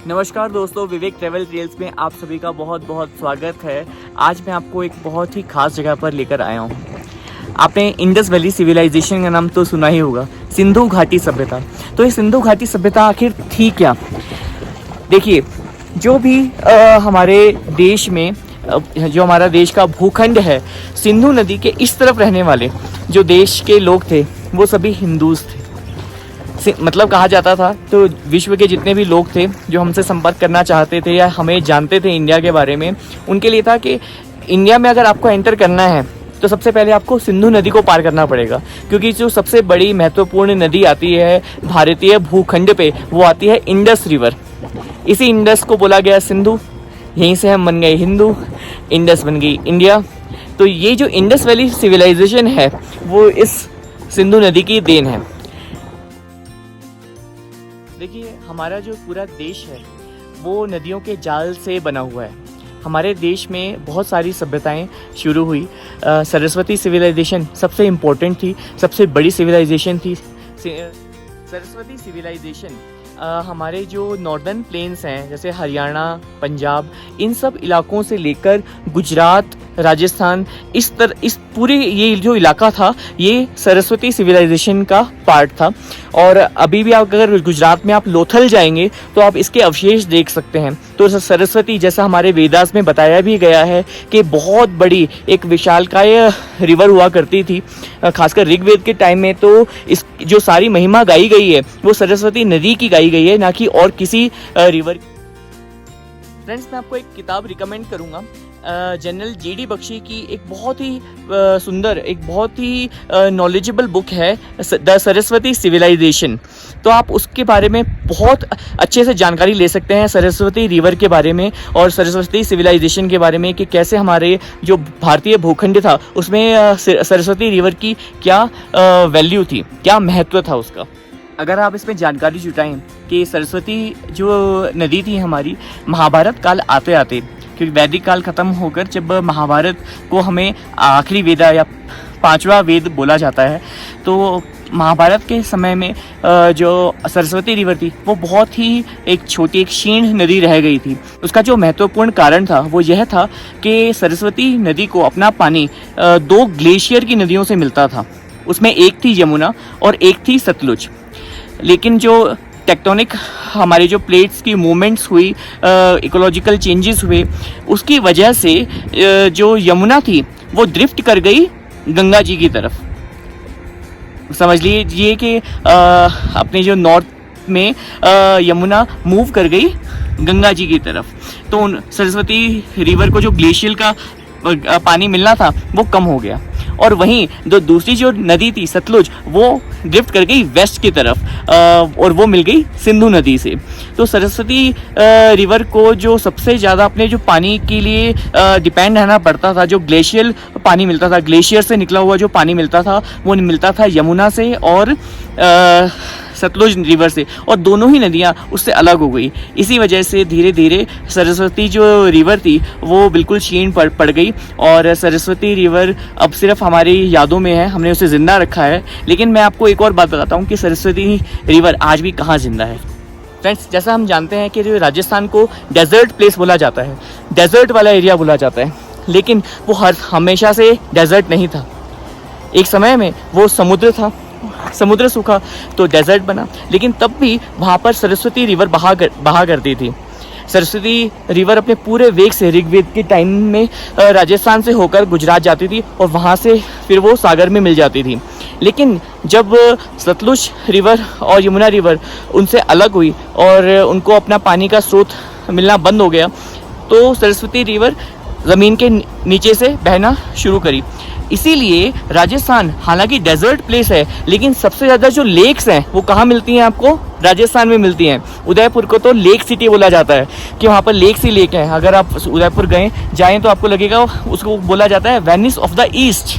नमस्कार दोस्तों, विवेक travel trails में आप सभी का बहुत बहुत स्वागत है। आज मैं आपको एक बहुत ही खास जगह पर लेकर आया हूँ। आपने इंडस वैली सिविलाइजेशन का नाम तो सुना ही होगा, सिंधु घाटी सभ्यता। तो ये सिंधु घाटी सभ्यता आखिर थी क्या? देखिए, जो भी हमारे देश में जो हमारा देश का भूखंड है, सिंधु नदी के इस तरफ रहने वाले जो देश के लोग थे वो सभी हिंदूज थे। मतलब कहा जाता था, तो विश्व के जितने भी लोग थे जो हमसे संपर्क करना चाहते थे या हमें जानते थे इंडिया के बारे में, उनके लिए था कि इंडिया में अगर आपको एंटर करना है तो सबसे पहले आपको सिंधु नदी को पार करना पड़ेगा, क्योंकि जो सबसे बड़ी महत्वपूर्ण नदी आती है भारतीय भूखंड पे वो आती है इंडस रिवर। इसी इंडस को बोला गया सिंधु, यहीं से हम बन गए हिंदू, इंडस बन गई इंडिया। तो ये जो इंडस वैली सिविलाइजेशन है वो इस सिंधु नदी की देन है। देखिए, हमारा जो पूरा देश है वो नदियों के जाल से बना हुआ है। हमारे देश में बहुत सारी सभ्यताएं शुरू हुई। सरस्वती सिविलाइजेशन सबसे इम्पोर्टेंट थी, सबसे बड़ी सिविलाइजेशन थी। सरस्वती सिविलाइजेशन हमारे जो नॉर्दर्न प्लेन्स हैं, जैसे हरियाणा, पंजाब, इन सब इलाकों से लेकर गुजरात, राजस्थान, इस पूरे ये जो इलाका था ये सरस्वती सिविलाइजेशन का पार्ट था। और अभी भी आप अगर गुजरात में आप लोथल जाएंगे तो आप इसके अवशेष देख सकते हैं। तो सरस्वती, जैसा हमारे वेदास में बताया भी गया है कि बहुत बड़ी एक विशालकाय रिवर हुआ करती थी, खासकर ऋग्वेद के टाइम में। तो इस जो सारी महिमा गाई गई है वो सरस्वती नदी की गाई गई है, ना कि और किसी रिवर। फ्रेंड्स, मैं आपको एक किताब रिकमेंड करूंगा, जनरल जेडी बख्शी की एक बहुत ही सुंदर, एक बहुत ही नॉलेजेबल बुक है, द सरस्वती सिविलाइजेशन। तो आप उसके बारे में बहुत अच्छे से जानकारी ले सकते हैं, सरस्वती रिवर के बारे में और सरस्वती सिविलाइजेशन के बारे में, कि कैसे हमारे जो भारतीय भूखंड था उसमें सरस्वती रिवर की क्या वैल्यू थी, क्या महत्व था उसका। अगर आप इसमें जानकारी जुटाएं कि सरस्वती जो नदी थी हमारी, महाभारत काल आते आते, क्योंकि वैदिक काल खत्म होकर जब महाभारत को हमें आखिरी वेद या पांचवा वेद बोला जाता है, तो महाभारत के समय में जो सरस्वती रिवर थी वो बहुत ही एक छोटी, एक क्षीण नदी रह गई थी। उसका जो महत्वपूर्ण कारण था वो यह था कि सरस्वती नदी को अपना पानी दो ग्लेशियर की नदियों से मिलता था। उसमें एक थी यमुना और एक थी सतलुज। लेकिन जो टेक्टोनिक हमारी जो प्लेट्स की मूवमेंट्स हुई, इकोलॉजिकल चेंजेस हुए, उसकी वजह से जो यमुना थी वो ड्रिफ्ट कर गई गंगा जी की तरफ। समझ लीजिए कि अपने जो नॉर्थ में यमुना मूव कर गई गंगा जी की तरफ। तो सरस्वती रिवर को जो ग्लेशियर का पानी मिलना था वो कम हो गया, और वहीं जो दूसरी जो नदी थी सतलुज, वो ड्रिफ्ट कर गई वेस्ट की तरफ, और वो मिल गई सिंधु नदी से। तो सरस्वती रिवर को जो सबसे ज़्यादा अपने जो पानी के लिए डिपेंड रहना पड़ता था, जो ग्लेशियल पानी मिलता था, ग्लेशियर से निकला हुआ जो पानी मिलता था वो मिलता था यमुना से और सतलुज रिवर से, और दोनों ही नदियाँ उससे अलग हो गई। इसी वजह से धीरे धीरे सरस्वती जो रिवर थी वो बिल्कुल क्षीण पड़ गई, और सरस्वती रिवर अब सिर्फ हमारी यादों में है, हमने उसे ज़िंदा रखा है। लेकिन मैं आपको एक और बात बताता हूँ कि सरस्वती रिवर आज भी कहाँ ज़िंदा है। फ्रेंड्स, जैसा हम जानते हैं कि जो राजस्थान को डेजर्ट प्लेस बोला जाता है, डेजर्ट वाला एरिया बोला जाता है, लेकिन वो हमेशा से डेजर्ट नहीं था। एक समय में वो समुद्र था, समुद्र सूखा तो डेजर्ट बना, लेकिन तब भी वहाँ पर सरस्वती रिवर बहा करती थी। सरस्वती रिवर अपने पूरे वेग से ऋग्वेद के टाइम में राजस्थान से होकर गुजरात जाती थी, और वहाँ से फिर वो सागर में मिल जाती थी। लेकिन जब सतलुज रिवर और यमुना रिवर उनसे अलग हुई और उनको अपना पानी का स्रोत मिलना बंद हो गया, तो सरस्वती रिवर ज़मीन के नीचे से बहना शुरू करी। इसीलिए राजस्थान हालांकि डेजर्ट प्लेस है, लेकिन सबसे ज़्यादा जो लेक्स हैं वो कहाँ मिलती हैं आपको? राजस्थान में मिलती हैं। उदयपुर को तो लेक सिटी बोला जाता है कि वहाँ पर लेक्स ही लेक हैं। अगर आप उदयपुर जाएं तो आपको लगेगा उसको बोला जाता है वेनिस ऑफ द ईस्ट।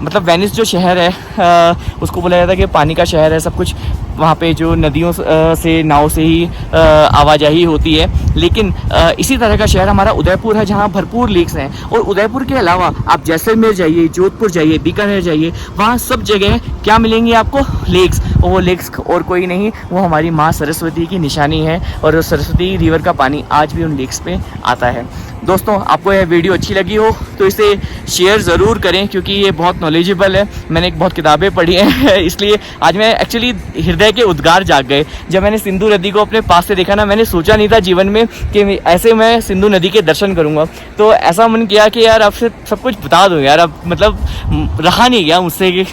मतलब वेनिस जो शहर है उसको बोला जाता है कि पानी का शहर है। सब कुछ वहाँ पे जो नदियों से नाव से ही आवाजाही होती है। लेकिन इसी तरह का शहर हमारा उदयपुर है, जहाँ भरपूर लेक्स हैं। और उदयपुर के अलावा आप जैसलमेर जाइए, जोधपुर जाइए, बीकानेर जाइए, वहाँ सब जगह क्या मिलेंगी आपको? लेक्स। और वो लेक्स और कोई नहीं, वो हमारी माँ सरस्वती की निशानी है। और सरस्वती रिवर का पानी आज भी उन लेक्स पे आता है। दोस्तों, आपको यह वीडियो अच्छी लगी हो तो इसे शेयर ज़रूर करें, क्योंकि ये बहुत नॉलेजेबल है। मैंने बहुत किताबें पढ़ी हैं इसलिए आज मैं एक्चुअली हृदय के उद्गार जाग गए जब मैंने सिंधु नदी को अपने पास से देखा ना। मैंने सोचा नहीं था जीवन में कि ऐसे मैं सिंधु नदी के दर्शन करूँगा। तो ऐसा मन किया कि यार आपसे सब कुछ बता दूँ यार। अब मतलब रहा नहीं गया मुझसे कि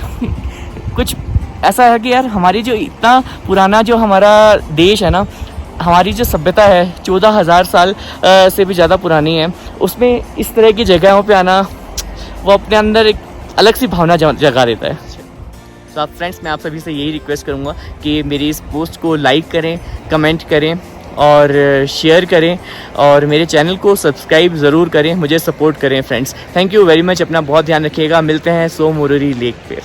कुछ ऐसा है कि यार हमारी जो इतना पुराना जो हमारा देश है ना, हमारी जो सभ्यता है 14,000 साल से भी ज़्यादा पुरानी है, उसमें इस तरह की जगहों पे आना वो अपने अंदर एक अलग सी भावना जगा देता है। तो आप फ्रेंड्स, मैं आप सभी से यही रिक्वेस्ट करूँगा कि मेरी इस पोस्ट को लाइक करें, कमेंट करें और शेयर करें और मेरे चैनल को सब्सक्राइब ज़रूर करें, मुझे सपोर्ट करें friends. Thank you very much. अपना बहुत ध्यान रखिएगा। मिलते हैं सो मोररी लेक पे।